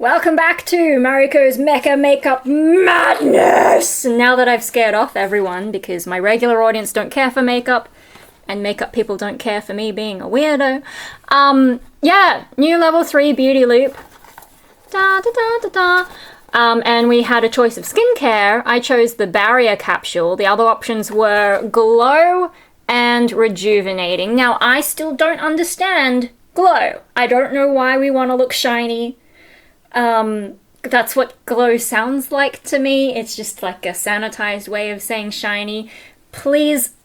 Welcome back to Mariko's Mecca Makeup Madness! And now that I've scared off everyone, because my regular audience don't care for makeup, and makeup people don't care for me being a weirdo, yeah, new level 3 beauty loop. Da da da da da. And we had a choice of skincare. I chose the barrier capsule. The other options were glow and rejuvenating. Now, I still don't understand glow. I don't know why we want to look shiny. That's what glow sounds like to me. It's just like a sanitized way of saying shiny. Please,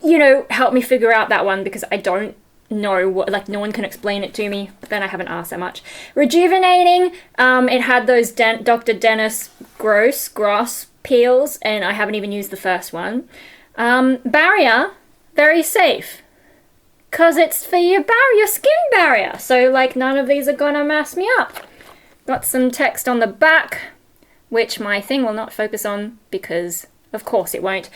help me figure out that one, because I don't know what, like, no one can explain it to me, but then I haven't asked that much. Rejuvenating, it had those Dr. Dennis Gross peels, and I haven't even used the first one. Barrier, very safe, because it's for your skin barrier, so like none of these are gonna mess me up. Got some text on the back, which my thing will not focus on because of course it won't.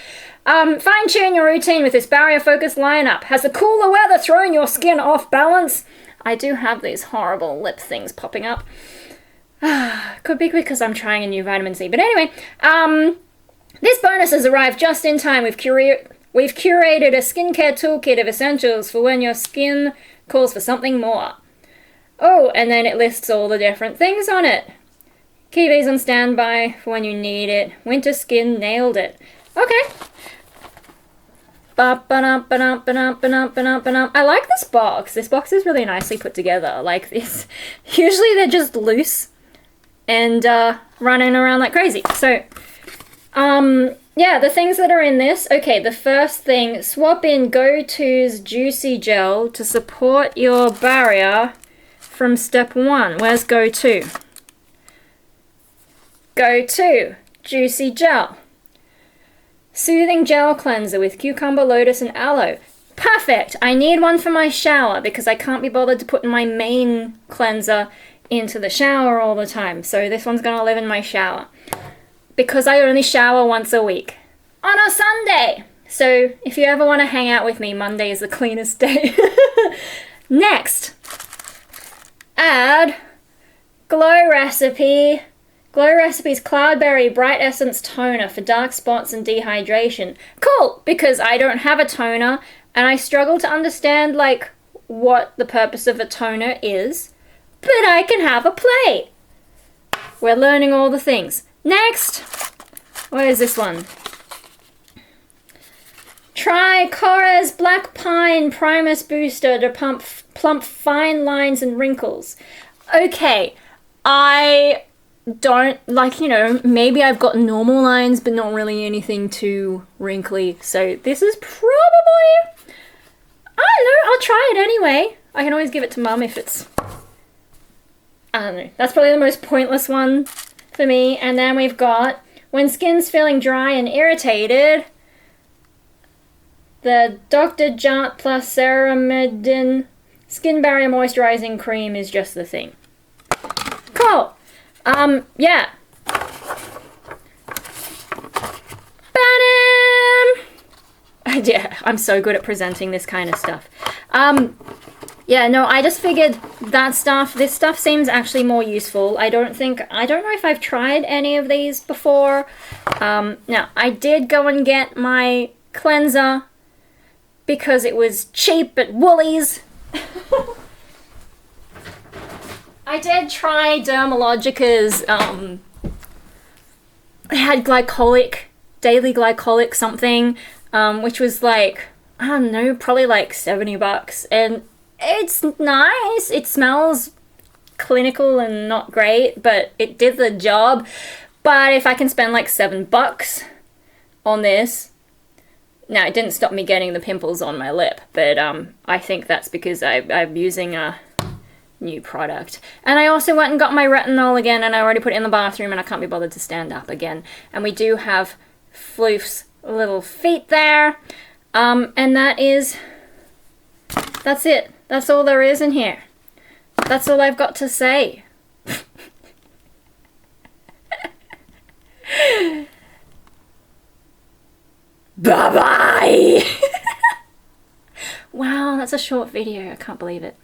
Fine-tune your routine with this barrier-focused lineup. Has the cooler weather thrown your skin off balance? I do have these horrible lip things popping up. Could be because I'm trying a new vitamin C. But anyway, this bonus has arrived just in time. We've curated a skincare toolkit of essentials for when your skin calls for something more. Oh, and then it lists all the different things on it. Keep these on standby for when you need it. Winter skin, nailed it. Okay. I like this box. This box is really nicely put together. Like this. Usually they're just loose and running around like crazy. So, yeah, the things that are in this. Okay, the first thing, swap in Go-To's Juicy Gel to support your barrier from step 1. Where's Go-To? Go-To Juicy Gel. Soothing gel cleanser with cucumber, lotus, and aloe. Perfect! I need one for my shower because I can't be bothered to put my main cleanser into the shower all the time. So this one's gonna live in my shower. Because I only shower once a week. On a Sunday! So if you ever want to hang out with me, Monday is the cleanest day. Next! Add Glow Recipe. Glow Recipe's Cloudberry Bright Essence Toner for dark spots and dehydration. Cool, because I don't have a toner and I struggle to understand like what the purpose of a toner is, but I can have a play. We're learning all the things. Next, where is this one? Try Korres Black Pine Primus Booster to plump fine lines and wrinkles. Okay, I don't, like, maybe I've got normal lines, but not really anything too wrinkly. So this is probably, I don't know, I'll try it anyway. I can always give it to mum if it's, I don't know. That's probably the most pointless one for me. And then we've got, when skin's feeling dry and irritated, the Dr. Jart plus Ceramidin Skin Barrier Moisturizing Cream is just the thing. Cool. Yeah. Ba-dam! Yeah, I'm so good at presenting this kind of stuff. Yeah, no, I just figured this stuff seems actually more useful. I don't know if I've tried any of these before. Now, I did go and get my cleanser because it was cheap at Woolies. I did try Dermalogica's, it had daily glycolic something, which was like, I don't know, probably like $70. And it's nice. It smells clinical and not great, but it did the job. But if I can spend like $7 on this, now it didn't stop me getting the pimples on my lip, but I think that's because I'm using a new product. And I also went and got my retinol again, and I already put it in the bathroom, and I can't be bothered to stand up again. And we do have Floof's little feet there. And that's it. That's all there is in here. That's all I've got to say. Bye-bye! Wow, that's a short video. I can't believe it.